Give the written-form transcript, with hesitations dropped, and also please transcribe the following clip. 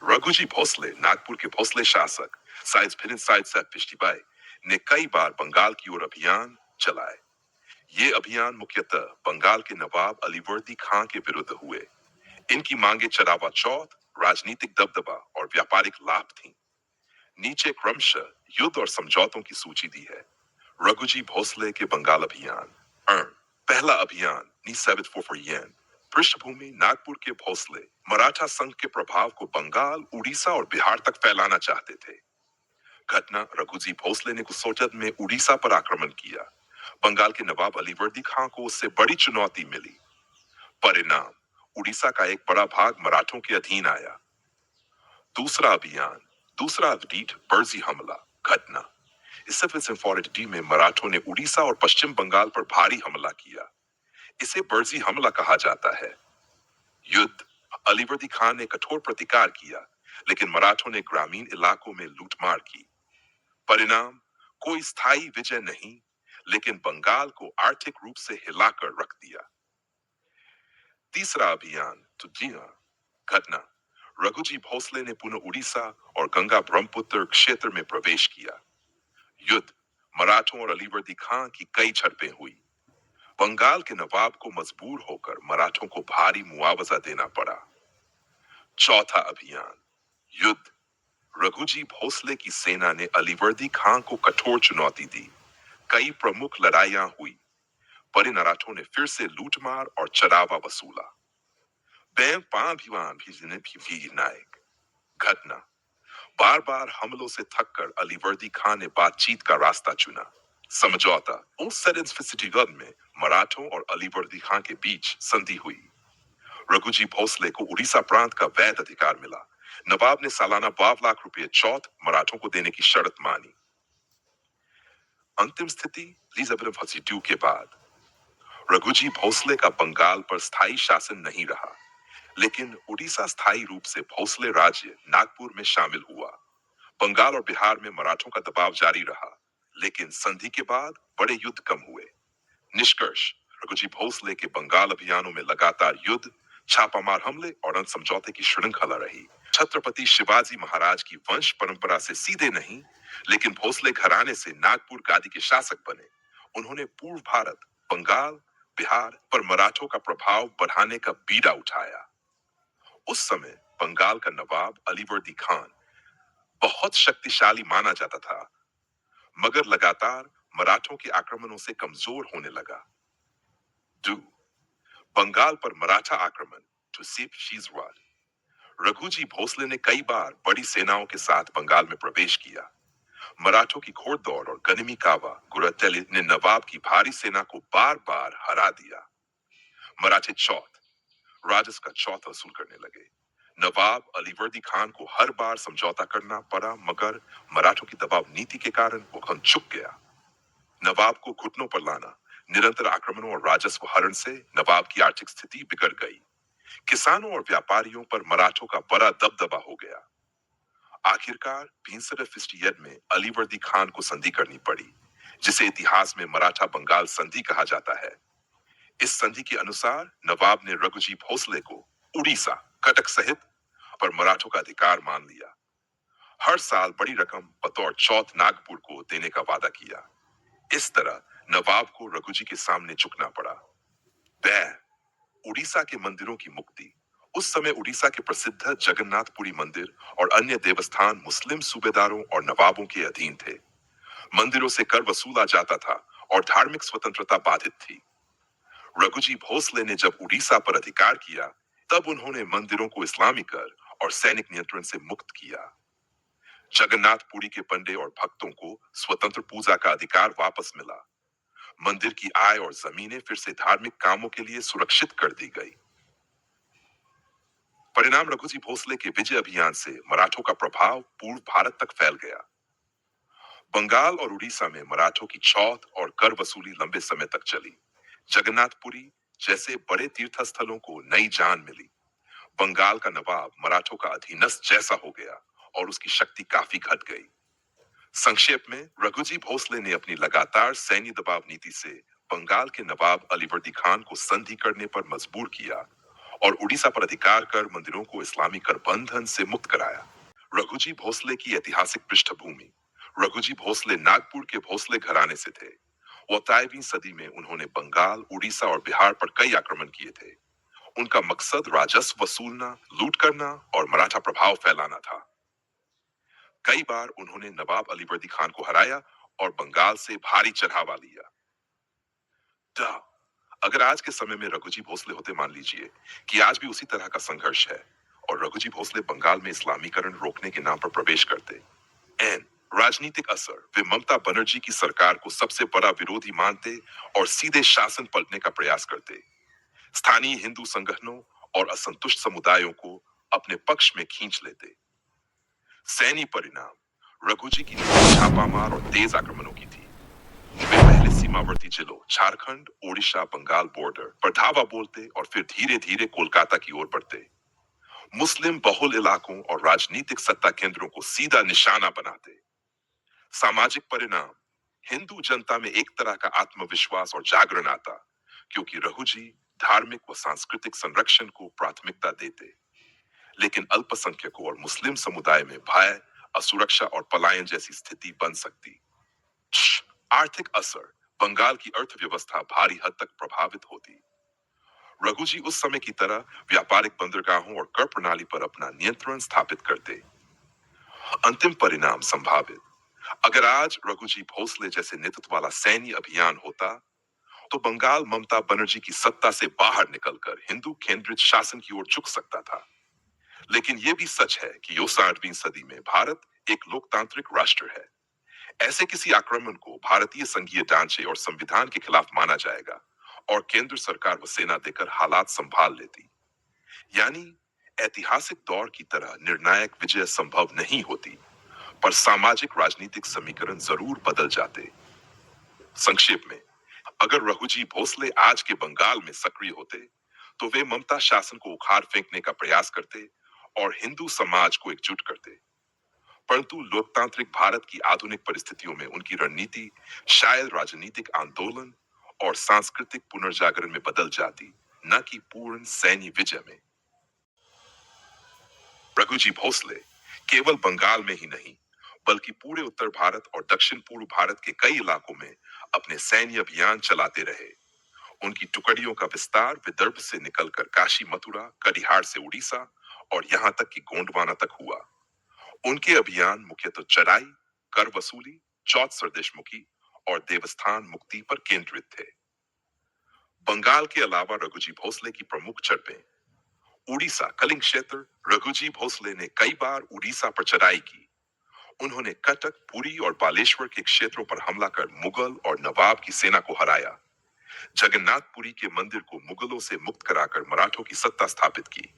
रघुजी भोसले, नागपुर के भोसले शासक साइड ने कई बार बंगाल की ओर अभियान चलाए। ये अभियान मुख्यतः बंगाल के नवाब अलीवर्दी खां के विरुद्ध हुए। इनकी मांगे चरावा चौथ, राजनीतिक दबदबा और व्यापारिक लाभ थीं। नीचे क्रमशः युद्ध और समझौतों की सूची दी है। रघुजी भोसले के बंगाल अभियान। पहला अभियान नी पृष्ठभूमि नागपुर के भोसले मराठा संघ के प्रभाव को बंगाल, उड़ीसा और बिहार तक फैलाना चाहते थे। घटना, रघुजी भोसले ने कुसोचद में उड़ीसा पर आक्रमण किया। बंगाल के नवाब अलीवर्दी खां को उससे बड़ी चुनौती मिली। परिणाम, उड़ीसा का एक बड़ा भाग मराठों के अधीन आया। दूसरा अभियान, दूसरा रीट बर्जी हमला। घटना, इस में मराठों ने उड़ीसा और पश्चिम बंगाल पर भारी हमला किया। इसे बर्जी हमला कहा जाता है। युद्ध, अलीवर्दी खान ने कठोर प्रतिकार किया, लेकिन मराठों ने ग्रामीण इलाकों में लूटमार की। परिणाम, कोई स्थायी विजय नहीं, लेकिन बंगाल को आर्थिक रूप से हिलाकर रख दिया। तीसरा अभियान तुजिया। घटना, रघुजी भोसले ने पुनः उड़ीसा और गंगा ब्रह्मपुत्र क्षेत्र में प्रवेश किया। युद्ध, मराठों और अलीवर्दी खां की कई झड़पें हुई। बंगाल के नवाब को मजबूर होकर मराठों को भारी मुआवजा देना पड़ा। चौथा अभियान, युद्ध, रघुजी भोसले की सेना ने अलीवर्दी खां को कठोर चुनौती दी। कई प्रमुख लड़ाइयां हुई। मराठों ने फिर से लूटमार और चरावा वसूला। नायक। घटना, बार बार हमलों से थककर अलीवर्दी खान ने बातचीत का रास्ता चुना। समझौता, में मराठों और अलीवर्दी खान के बीच संधि हुई। रघुजी भोसले को उड़ीसा प्रांत का वैध अधिकार मिला। नवाब ने सालाना 12 लाख रुपए चौथ मराठों को देने की शर्त मानी। अंतिम स्थिति के बाद रघुजी भोसले का बंगाल पर स्थायी शासन नहीं रहा, लेकिन उड़ीसा स्थायी रूप से भोसले राज्य नागपुर में शामिल हुआ। बंगाल और बिहार में मराठों का दबाव जारी रहा, लेकिन संधि के बाद बड़े युद्ध कम हुए। निष्कर्ष, रघुजी भोसले के बंगाल अभियानों में लगातार युद्ध, छापामार हमले और अनसमझौते की श्रृंखला रही। छत्रपति शिवाजी महाराज की वंश परंपरा से सीधे नहीं, लेकिन भोसले घराने से नागपुर गादी के शासक बने। उन्होंने पूर्व भारत, बंगाल, बिहार पर मराठों का प्रभाव बढ़ाने का बीड़ा उठाया। उस समय बंगाल का नवाब अलीवर्दी खान बहुत शक्तिशाली माना जाता था, मगर लगातार मराठों के आक्रमणों से कमजोर होने लगा। बंगाल पर मराठा आक्रमण। रघुजी भोसले ने कई बार बड़ी सेनाओं के साथ बंगाल में प्रवेश किया। मराठों की घोड़दौड़ और गनिमी कावा गुरतेली ने नवाब की भारी सेना को बार बार हरा दिया। मराठे राजस्व का चौथ वसूल करने लगे। नवाब अलीवर्दी खान को हर बार समझौता करना पड़ा, मगर मराठों की दबाव नीति के कारण वो झुक गया। नवाब को घुटनों पर लाना, निरंतर आक्रमणों और राजस्व हरण से नवाब की आर्थिक स्थिति बिगड़ गई। किसानों और व्यापारियों पर मराठों का बड़ा दबदबा हो गया। आखिरकार में अलीवर्दी खान को संधि करनी पड़ी, जिसे इतिहास में मराठा बंगाल संधि कहा जाता है। इस संधि के अनुसार नवाब ने रघुजी भोसले को उड़ीसा, कटक सहित पर मराठों का अधिकार मान लिया। हर साल बड़ी रकम बतौर चौथ नागपुर को देने का वादा किया। इस तरह नवाब को रघुजी के सामने झुकना पड़ा। उड़ीसा के मंदिरों की मुक्ति। उस समय उड़ीसा के प्रसिद्ध जगन्नाथपुरी मंदिर और अन्य देवस्थान मुस्लिम सूबेदारों और नवाबों के अधीन थे। मंदिरों से कर वसूला जाता था और धार्मिक स्वतंत्रता बाधित थी। रघुजी भोसले ने जब उड़ीसा पर अधिकार किया, तब उन्होंने मंदिरों को इस्लामी कर और सैनिक नियंत्रण से मुक्त किया। जगन्नाथपुरी के पंडे और भक्तों को स्वतंत्र पूजा का अधिकार वापस मिला। मंदिर की आय और जमीनें फिर से धार्मिक कामों के लिए सुरक्षित कर दी गई। परिणाम, रघुजी भोसले के विजय अभियान से मराठों का प्रभाव पूर्व भारत तक फैल गया। बंगाल और उड़ीसा में मराठों की चौथ और कर वसूली लंबे समय तक चली। जगन्नाथपुरी जैसे बड़े तीर्थ स्थलों को नई जान मिली। बंगाल का नवाब मराठों का अधीनस्थ जैसा हो गया और उसकी शक्ति काफी घट गई। संक्षेप में, रघुजी भोसले ने अपनी लगातार सैन्य दबाव नीति से बंगाल के नवाब अलीवर्दी खान को संधि करने पर मजबूर किया और उड़ीसा पर अधिकार कर मंदिरों को इस्लामी करबंधन से मुक्त कराया। रघुजी भोसले की ऐतिहासिक पृष्ठभूमि। रघुजी भोसले नागपुर के भोसले घराने से थे। 18वीं सदी में उन्होंने बंगाल, उड़ीसा और बिहार पर कई आक्रमण किए थे। उनका मकसद राजस्व वसूलना, लूट करना और मराठा प्रभाव फैलाना था। कई बार उन्होंने नवाब अलीवर्दी खान को हराया और बंगाल से भारी चढ़ावा लिया। द अगर आज के समय में रघुजी भोसले होते, मान लीजिए कि आज भी उसी तरह का संघर्ष है और रघुजी भोसले बंगाल में इस्लामीकरण रोकने के नाम पर प्रवेश करते। एन राजनीतिक असर। वे ममता बनर्जी की सरकार को सबसे बड़ा विरोधी मानते और सीधे शासन पलटने का प्रयास करते। स्थानीय हिंदू संगठनों और असंतुष्ट समुदायों को अपने पक्ष में खींच लेते। सैन्य परिणाम। रघुजी की नीति छापामार और तेज आक्रमणों की थी। वे पहले सीमावर्ती जिलों झारखंड, ओडिशा, बंगाल बॉर्डर पर धावा बोलते और फिर धीरे धीरे कोलकाता की ओर बढ़ते। मुस्लिम बहुल इलाकों और राजनीतिक सत्ता केंद्रों को सीधा निशाना बनाते। सामाजिक परिणाम। हिंदू जनता में एक तरह का आत्मविश्वास और जागरण आता, क्योंकि रघुजी धार्मिक व सांस्कृतिक संरक्षण को प्राथमिकता देते। लेकिन अल्पसंख्यकों और मुस्लिम समुदाय में भय, असुरक्षा और पलायन जैसी स्थिति बन सकती। आर्थिक असर। बंगाल की अर्थव्यवस्था भारी हद तक प्रभावित होती। रघुजी उस समय की तरह व्यापारिक बंदरगाहों और कर प्रणाली पर अपना नियंत्रण स्थापित करते। अंतिम परिणाम संभावित। अगर आज रघुजी भोसले जैसे नेतृत्व वाला सैन्य अभियान होता, तो बंगाल ममता बनर्जी की सत्ता से बाहर निकलकर हिंदू केंद्रित शासन की ओर झुक सकता था। लेकिन यह भी सच है कि 8वीं सदी में भारत एक लोकतांत्रिक राष्ट्र है। ऐसे किसी आक्रमण को भारतीय संघीय ढांचे और संविधान के खिलाफ माना जाएगा और केंद्र सरकार व सेना देकर हालात संभाल लेती। यानी ऐतिहासिक दौर की तरह निर्णायक विजय संभव नहीं होती, पर सामाजिक राजनीतिक समीकरण जरूर बदल जाते। संक्षेप में, अगर रघुजी भोसले आज के बंगाल में सक्रिय होते, तो वे ममता शासन को उखाड़ फेंकने का प्रयास करते और हिंदू समाज को एकजुट करते। परंतु लोकतांत्रिक भारत की आधुनिक परिस्थितियों में उनकी रणनीति शायद राजनीतिक आंदोलन और सांस्कृतिक पुनर्जागरण में बदल जाती, न कि पूर्ण सैन्य विजय में। रघुजी भोसले केवल बंगाल में ही नहीं, बल्कि पूरे उत्तर भारत और दक्षिण पूर्व भारत के कई इलाकों में अपने सैन्य अभियान चलाते रहे। उनकी टुकड़ियों का विस्तार विदर्भ से निकलकर काशी, मथुरा, कटिहार से उड़ीसा और यहाँ तक कि गोंडवाना तक हुआ। उनके अभियान मुख्यतः चढ़ाई, कर वसूली, चौथ सरदेशमुखी और देवस्थान मुक्ति पर केंद्रित थे। बंगाल के अलावा रघुजी भोसले की प्रमुख झड़पें। उड़ीसा कलिंग क्षेत्र। रघुजी भोसले ने कई बार उड़ीसा पर चढ़ाई की। उन्होंने कटक, पुरी और बालेश्वर के क्षेत्रों पर हमला कर मुगल और नवाब की सेना को हराया। जगन्नाथपुरी के मंदिर को मुगलों से मुक्त कराकर मराठों की सत्ता स्थापित की।